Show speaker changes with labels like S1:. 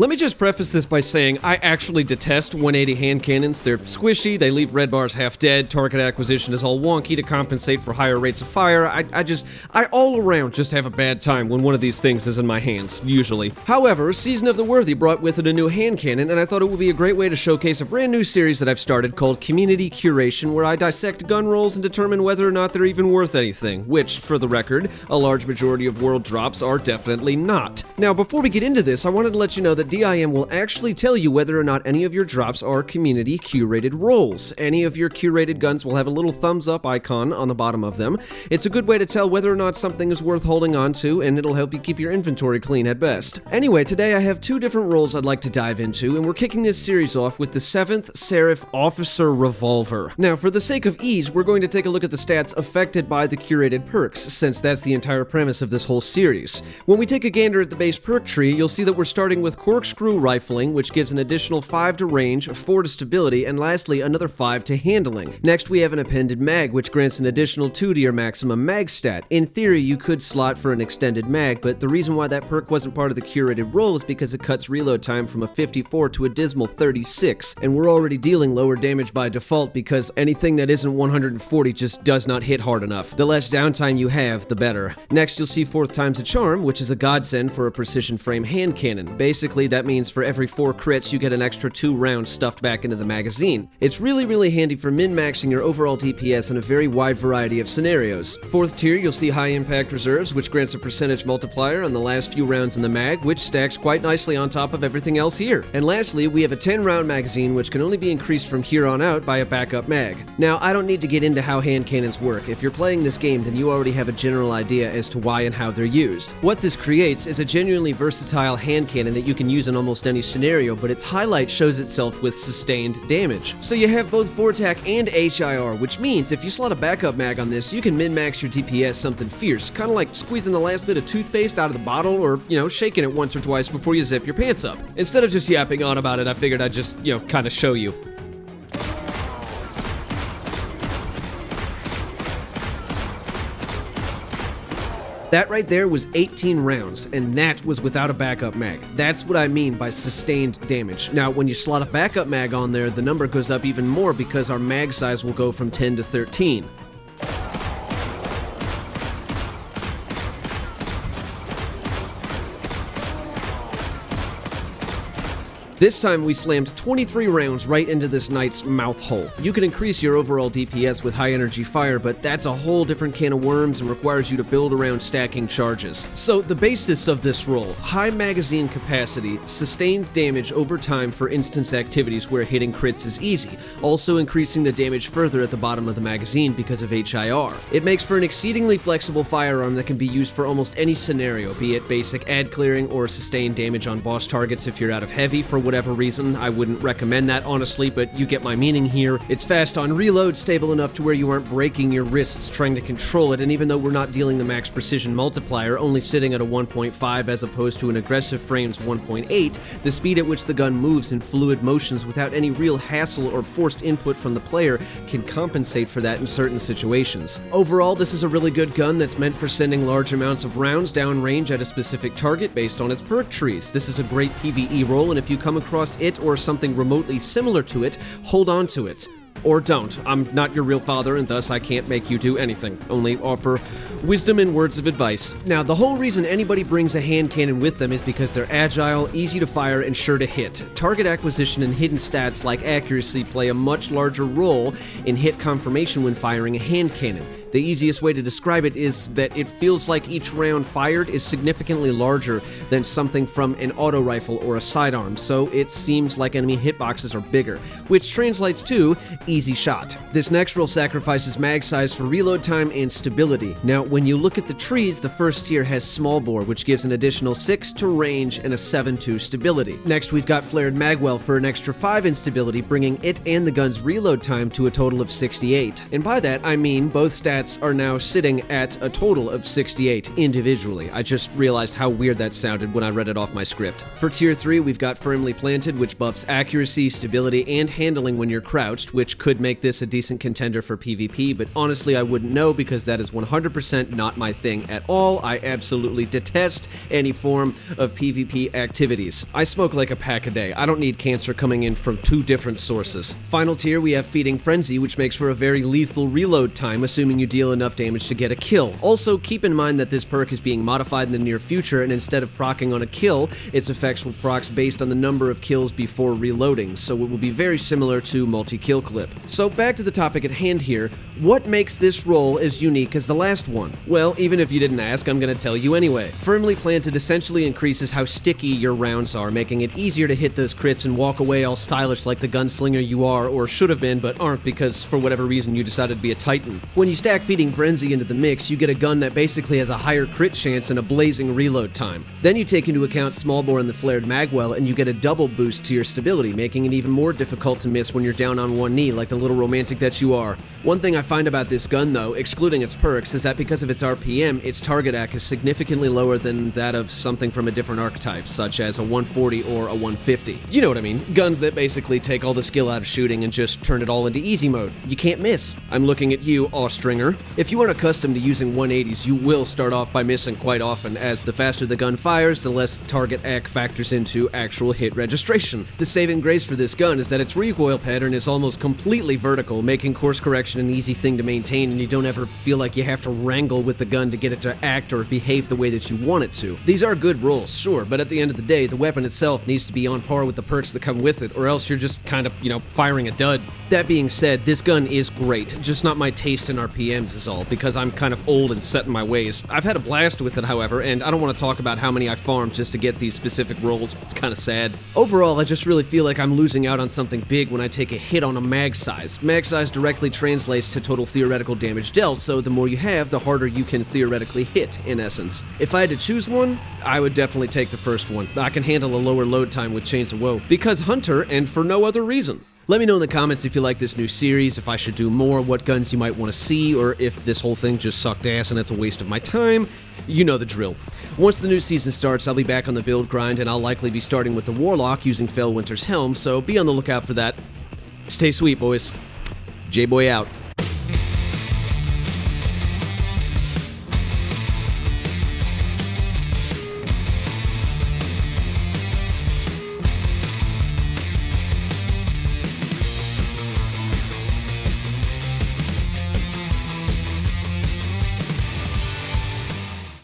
S1: Let me just preface this by saying I actually detest 180 hand cannons. They're squishy, they leave red bars half dead, target acquisition is all wonky to compensate for higher rates of fire. I all around just have a bad time when one of these things is in my hands, usually. However, Season of the Worthy brought with it a new hand cannon, and I thought it would be a great way to showcase a brand new series that I've started called Community Curation, where I dissect gun rolls and determine whether or not they're even worth anything, which, for the record, a large majority of world drops are definitely not. Now, before we get into this, I wanted to let you know that DIM will actually tell you whether or not any of your drops are community curated rolls. Any of your curated guns will have a little thumbs up icon on the bottom of them. It's a good way to tell whether or not something is worth holding on to, and it'll help you keep your inventory clean at best. Anyway, today I have two different rolls I'd like to dive into, and we're kicking this series off with the 7th Seraph Officer Revolver. Now, for the sake of ease, we're going to take a look at the stats affected by the curated perks, since that's the entire premise of this whole series. When we take a gander at the base perk tree, you'll see that we're starting with Corkscrew Rifling, which gives an additional 5 to range, 4 to stability, and lastly another 5 to handling. Next we have an appended mag, which grants an additional 2 to your maximum mag stat. In theory, you could slot for an extended mag, but the reason why that perk wasn't part of the curated roll is because it cuts reload time from a 54 to a dismal 36, and we're already dealing lower damage by default because anything that isn't 140 just does not hit hard enough. The less downtime you have, the better. Next you'll see 4th time's a charm, which is a godsend for a precision frame hand cannon. Basically, that means for every 4 crits, you get an extra 2 rounds stuffed back into the magazine. It's really handy for min-maxing your overall DPS in a very wide variety of scenarios. 4th tier, you'll see high impact reserves, which grants a percentage multiplier on the last few rounds in the mag, which stacks quite nicely on top of everything else here. And lastly, we have a 10-round magazine, which can only be increased from here on out by a backup mag. Now, I don't need to get into how hand cannons work. If you're playing this game, then you already have a general idea as to why and how they're used. What this creates is a genuinely versatile hand cannon that you can use in almost any scenario, but its highlight shows itself with sustained damage. So you have both 4-tac and HIR, which means if you slot a backup mag on this, you can min-max your DPS something fierce, kind of like squeezing the last bit of toothpaste out of the bottle or, shaking it once or twice before you zip your pants up. Instead of just yapping on about it, I figured I'd just, kind of show you. That right there was 18 rounds, and that was without a backup mag. That's what I mean by sustained damage. Now, when you slot a backup mag on there, the number goes up even more because our mag size will go from 10 to 13. This time we slammed 23 rounds right into this knight's mouth hole. You can increase your overall DPS with high energy fire, but that's a whole different can of worms and requires you to build around stacking charges. So the basis of this roll: high magazine capacity, sustained damage over time for instance activities where hitting crits is easy, also increasing the damage further at the bottom of the magazine because of HIR. It makes for an exceedingly flexible firearm that can be used for almost any scenario, be it basic ad clearing or sustained damage on boss targets if you're out of heavy for whatever reason. I wouldn't recommend that honestly, but you get my meaning here. It's fast on reload, stable enough to where you aren't breaking your wrists trying to control it, and even though we're not dealing the max precision multiplier, only sitting at a 1.5 as opposed to an aggressive frame's 1.8, the speed at which the gun moves in fluid motions without any real hassle or forced input from the player can compensate for that in certain situations. Overall, this is a really good gun that's meant for sending large amounts of rounds downrange at a specific target based on its perk trees. This is a great PvE roll, and if you come across it or something remotely similar to it, hold on to it. Or don't. I'm not your real father, and thus I can't make you do anything, only offer wisdom and words of advice. Now, the whole reason anybody brings a hand cannon with them is because they're agile, easy to fire, and sure to hit. Target acquisition and hidden stats like accuracy play a much larger role in hit confirmation when firing a hand cannon. The easiest way to describe it is that it feels like each round fired is significantly larger than something from an auto rifle or a sidearm, so it seems like enemy hitboxes are bigger, which translates to easy shot. This next roll sacrifices mag size for reload time and stability. Now, when you look at the trees, the first tier has small bore, which gives an additional 6 to range and a 7 to stability. Next, we've got flared magwell for an extra 5 in stability, bringing it and the gun's reload time to a total of 68. And by that, I mean both stats stats are now sitting at a total of 68 individually. I just realized how weird that sounded when I read it off my script. For tier 3, we've got Firmly Planted, which buffs accuracy, stability, and handling when you're crouched, which could make this a decent contender for PvP, but honestly I wouldn't know because that is 100% not my thing at all. I absolutely detest any form of PvP activities. I smoke like a pack a day. I don't need cancer coming in from 2 different sources. Final tier, we have Feeding Frenzy, which makes for a very lethal reload time, assuming you deal enough damage to get a kill. Also, keep in mind that this perk is being modified in the near future, and instead of proccing on a kill, its effects will proc based on the number of kills before reloading, so it will be very similar to multi-kill clip. So back to the topic at hand here, what makes this role as unique as the last one? Well, even if you didn't ask, I'm gonna tell you anyway. Firmly Planted essentially increases how sticky your rounds are, making it easier to hit those crits and walk away all stylish like the gunslinger you are or should have been but aren't because for whatever reason you decided to be a titan. When you stack Feeding Frenzy into the mix, you get a gun that basically has a higher crit chance and a blazing reload time. Then you take into account Smallbore and the Flared Magwell and you get a double boost to your stability, making it even more difficult to miss when you're down on one knee like the little romantic that you are. One thing I find about this gun though, excluding its perks, is that because of its RPM, its target AC is significantly lower than that of something from a different archetype, such as a 140 or a 150. You know what I mean, guns that basically take all the skill out of shooting and just turn it all into easy mode. You can't miss. I'm looking at you, Austringer. If you aren't accustomed to using 180s, you will start off by missing quite often, as the faster the gun fires, the less target AC factors into actual hit registration. The saving grace for this gun is that its recoil pattern is almost completely vertical, making course correction an easy thing to maintain, and you don't ever feel like you have to wrangle with the gun to get it to act or behave the way that you want it to. These are good rolls, sure, but at the end of the day, the weapon itself needs to be on par with the perks that come with it, or else you're just kind of, firing a dud. That being said, this gun is great, just not my taste in RPMs is all, because I'm kind of old and set in my ways. I've had a blast with it, however, and I don't want to talk about how many I farmed just to get these specific rolls. It's kind of sad. Overall, I just really feel like I'm losing out on something big when I take a hit on a mag size. Mag size directly translates to total theoretical damage dealt, so the more you have, the harder you can theoretically hit, in essence. If I had to choose one, I would definitely take the first one. I can handle a lower load time with Chains of Woe, because Hunter, and for no other reason. Let me know in the comments if you like this new series, if I should do more, what guns you might want to see, or if this whole thing just sucked ass and it's a waste of my time. You know the drill. Once the new season starts, I'll be back on the build grind, and I'll likely be starting with the Warlock using Fellwinter's Helm, so be on the lookout for that. Stay sweet, boys. Jayboy out.